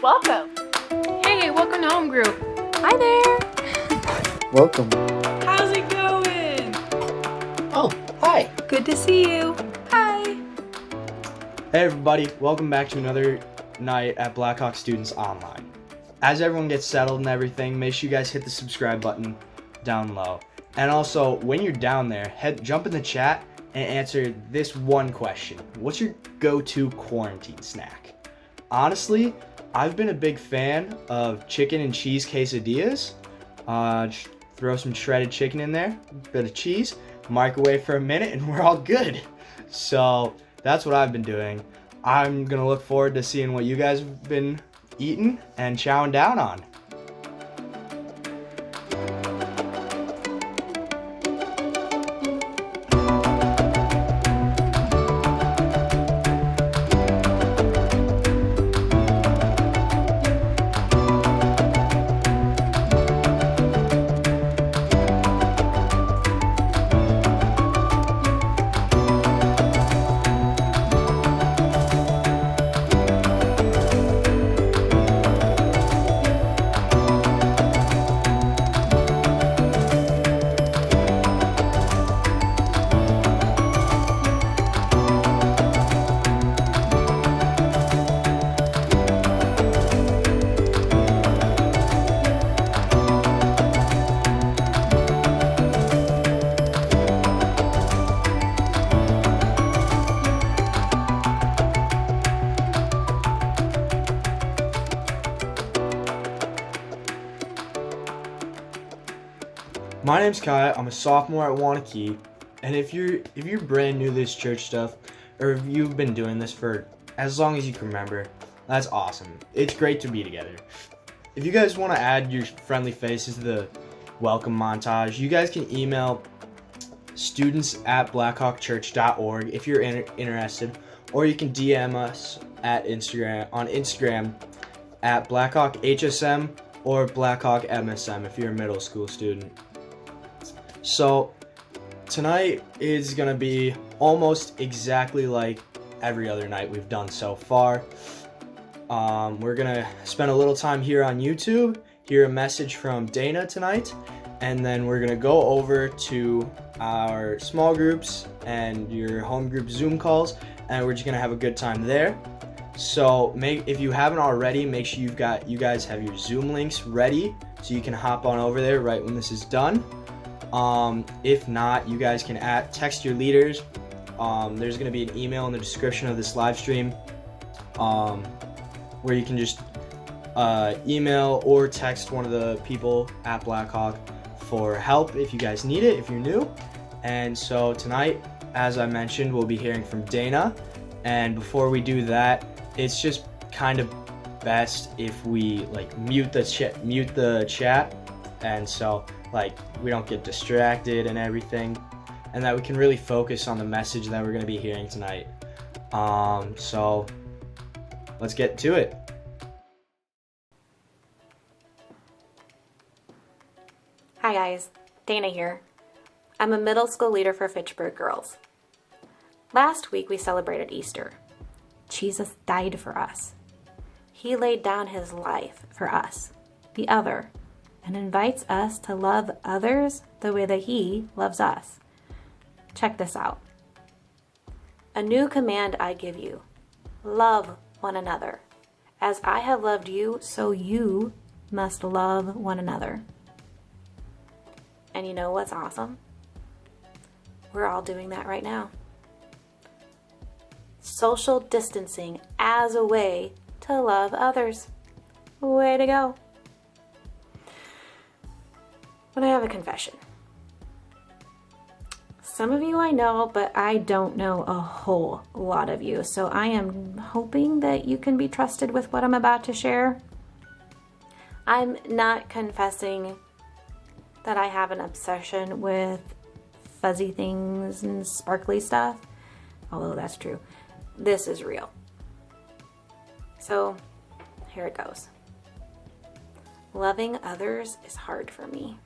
welcome. Hey, welcome to home group. Hi there. Welcome. How's it going? Oh, hi. Good to see you. Hi. Hey everybody, welcome back to another night at Blackhawk Students Online. As everyone gets settled and everything, make sure you guys hit the subscribe button down low. And also, when you're down there, jump in the chat and answer this one question. What's your go-to quarantine snack? Honestly, I've been a big fan of chicken and cheese quesadillas. Just throw some shredded chicken in there, a bit of cheese, microwave for a minute, and we're all good. So that's what I've been doing. I'm gonna look forward to seeing what you guys have been eating and chowing down on. My name's Kai. I'm a sophomore at Wanakee, and if you're brand new to this church stuff, or if you've been doing this for as long as you can remember, that's awesome. It's great to be together. If you guys want to add your friendly faces to the welcome montage, you guys can email students@blackhawkchurch.org if you're interested, or you can DM us at Instagram at blackhawkhsm or blackhawkmsm if you're a middle school student. So tonight is going to be almost exactly like every other night we've done so far. We're going to spend a little time here on YouTube, hear a message from Dana tonight, and then we're going to go over to our small groups and your home group Zoom calls, and we're just going to have a good time there. So if you haven't already, make sure you guys have your Zoom links ready so you can hop on over there right when this is done. If not, you guys can text your leaders. There's going to be an email in the description of this live stream where you can just email or text one of the people at Blackhawk for help if you guys need it, if you're new. And so tonight, as I mentioned, we'll be hearing from Dana. And before we do that, it's just kind of best if we mute the chat, and so we don't get distracted and everything, and that we can really focus on the message that we're going to be hearing tonight. So let's get to it. Hi guys, Dana here. I'm a middle school leader for Fitchburg Girls. Last week we celebrated Easter. Jesus died for us. He laid down his life for us, the other, and invites us to love others the way that he loves us. Check this out. A new command I give you. Love one another. As I have loved you, so you must love one another. And you know what's awesome? We're all doing that right now. Social distancing as a way to love others. Way to go. But I have a confession. Some of you I know, but I don't know a whole lot of you. So I am hoping that you can be trusted with what I'm about to share. I'm not confessing that I have an obsession with fuzzy things and sparkly stuff, although that's true. This is real. So here it goes. Loving others is hard for me.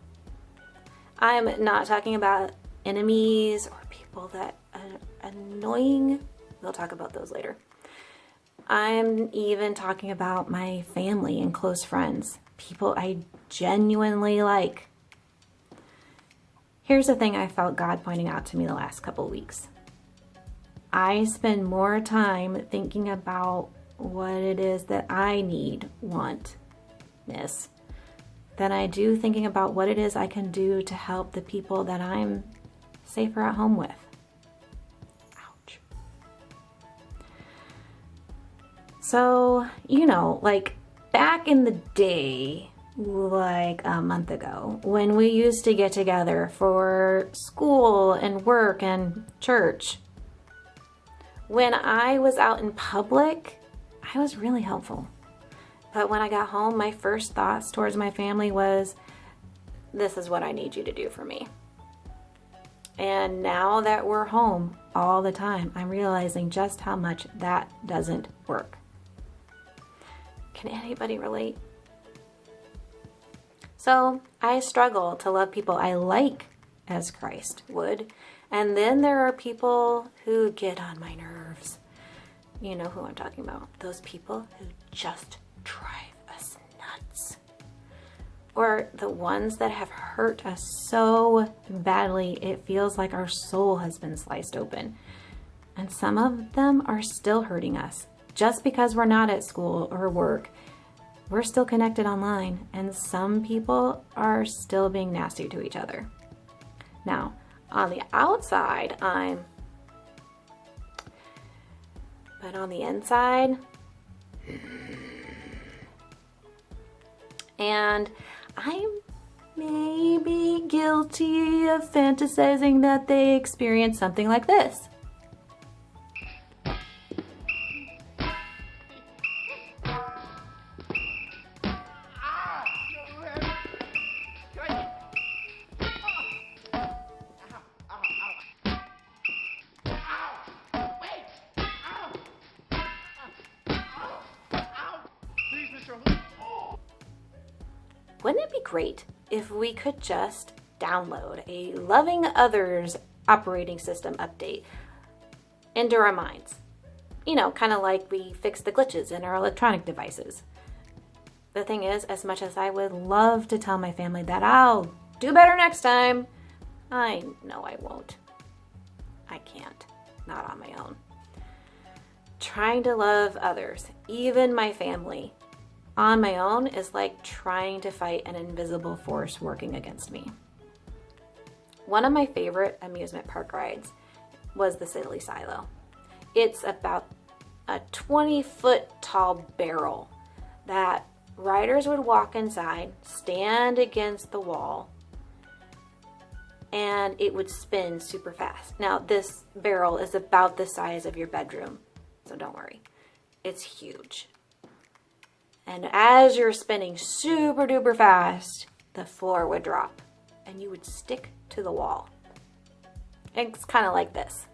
I'm not talking about enemies or people that are annoying. We'll talk about those later. I'm even talking about my family and close friends, people I genuinely like. Here's the thing I felt God pointing out to me the last couple of weeks. I spend more time thinking about what it is that I need, want, miss, than I do thinking about what it is I can do to help the people that I'm safer at home with. Ouch. So, like back in the day, like a month ago, when we used to get together for school and work and church, when I was out in public, I was really helpful. But when I got home, my first thoughts towards my family was, this is what I need you to do for me. And now that we're home all the time, I'm realizing just how much that doesn't work. Can anybody relate? So I struggle to love people I like as Christ would. And then there are people who get on my nerves. You know who I'm talking about. Those people who just drive us nuts. Or the ones that have hurt us so badly it feels like our soul has been sliced open. And some of them are still hurting us. Just because we're not at school or work, we're still connected online. And some people are still being nasty to each other. Now, on the outside, but on the inside, and I'm maybe guilty of fantasizing that they experience something like this. Wouldn't it be great if we could just download a Loving Others operating system update into our minds? Kind of like we fix the glitches in our electronic devices. The thing is, as much as I would love to tell my family that I'll do better next time, I know I won't. I can't. Not on my own. Trying to love others, even my family, on my own is like trying to fight an invisible force working against me. One of my favorite amusement park rides was the Silly Silo. It's about a 20-foot tall barrel that riders would walk inside, stand against the wall, and it would spin super fast. Now, this barrel is about the size of your bedroom, so don't worry. It's huge. And as you're spinning super duper fast, the floor would drop and you would stick to the wall. It's kind of like this.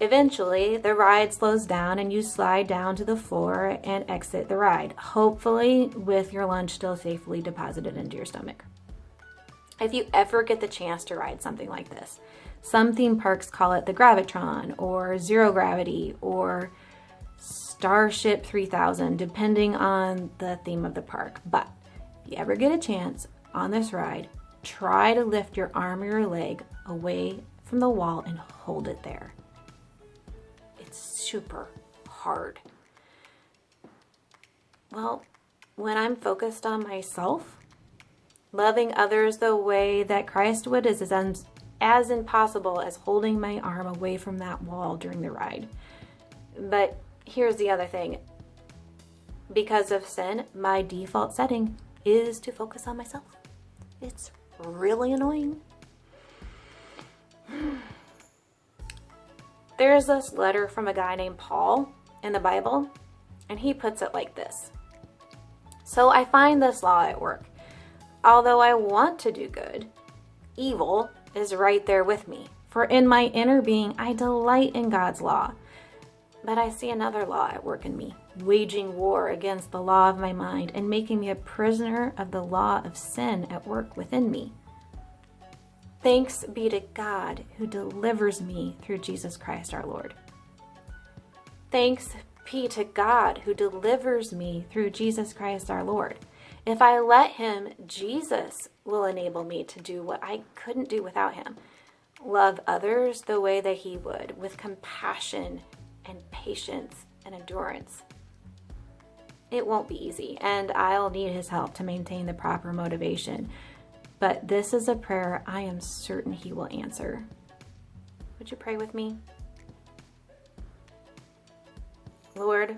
Eventually, the ride slows down and you slide down to the floor and exit the ride, hopefully with your lunch still safely deposited into your stomach. If you ever get the chance to ride something like this, some theme parks call it the Gravitron or Zero Gravity or Starship 3000, depending on the theme of the park. But if you ever get a chance on this ride, try to lift your arm or your leg away from the wall and hold it there. Super hard. Well, when I'm focused on myself, loving others the way that Christ would is as impossible as holding my arm away from that wall during the ride. But here's the other thing. Because of sin, my default setting is to focus on myself. It's really annoying. There's this letter from a guy named Paul in the Bible, and he puts it like this. So I find this law at work. Although I want to do good, evil is right there with me. For in my inner being, I delight in God's law. But I see another law at work in me, waging war against the law of my mind and making me a prisoner of the law of sin at work within me. Thanks be to God who delivers me through Jesus Christ our Lord. Thanks be to God who delivers me through Jesus Christ our Lord. If I let him, Jesus will enable me to do what I couldn't do without him. Love others the way that he would, with compassion and patience and endurance. It won't be easy, and I'll need his help to maintain the proper motivation. But this is a prayer I am certain he will answer. Would you pray with me? Lord,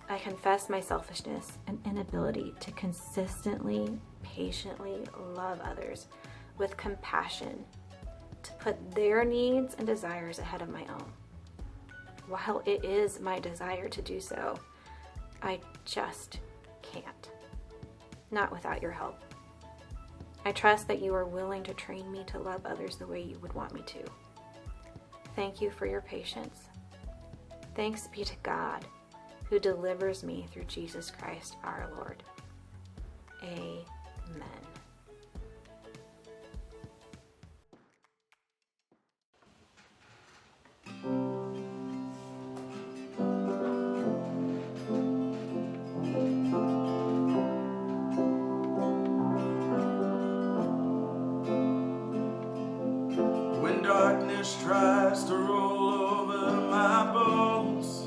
I confess my selfishness and inability to consistently, patiently love others with compassion, to put their needs and desires ahead of my own. While it is my desire to do so, I just can't. Not without your help. I trust that you are willing to train me to love others the way you would want me to. Thank you for your patience. Thanks be to God who delivers me through Jesus Christ our Lord. Amen. When darkness tries to roll over my bones,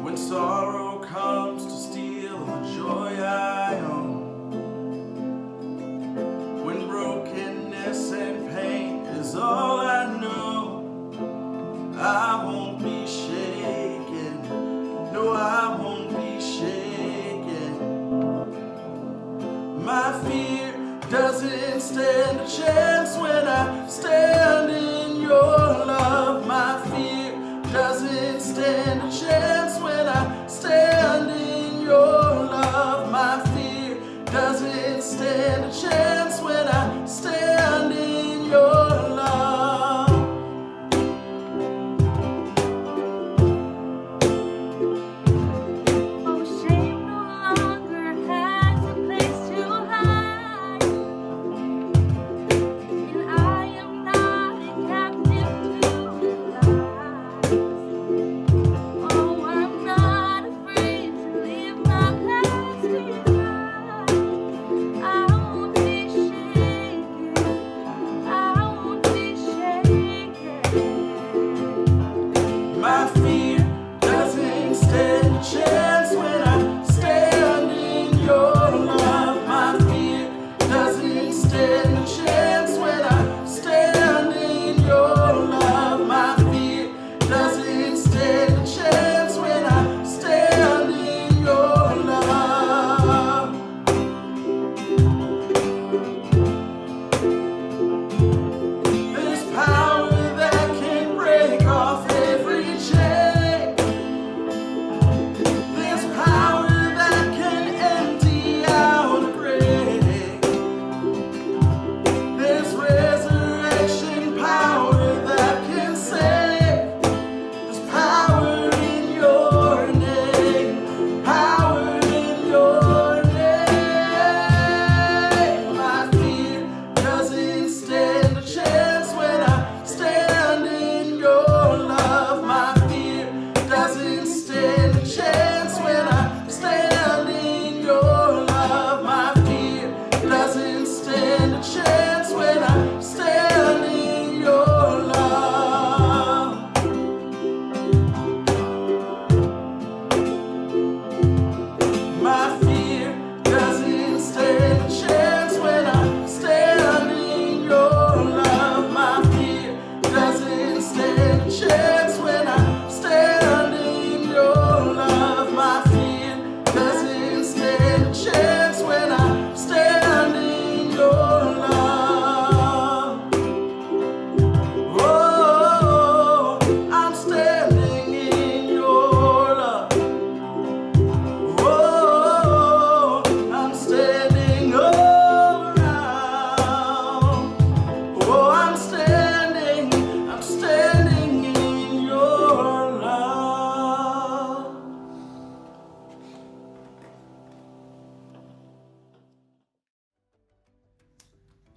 when sorrow comes to steal the joy I own, when brokenness and pain is all I know, I won't be shaken. No, I won't be shaken. My fear doesn't stand a chance when I stand in your love. My fear doesn't stand a chance when I stand in your love. My fear doesn't stand a chance when I stand in your love.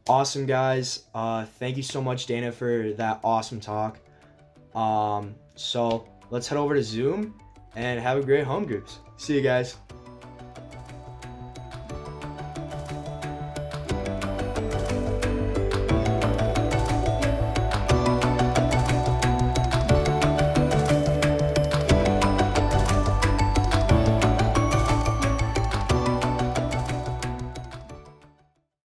Awesome, guys. Thank you so much, Dana, for that awesome talk. So let's head over to Zoom and have a great home groups. See you guys.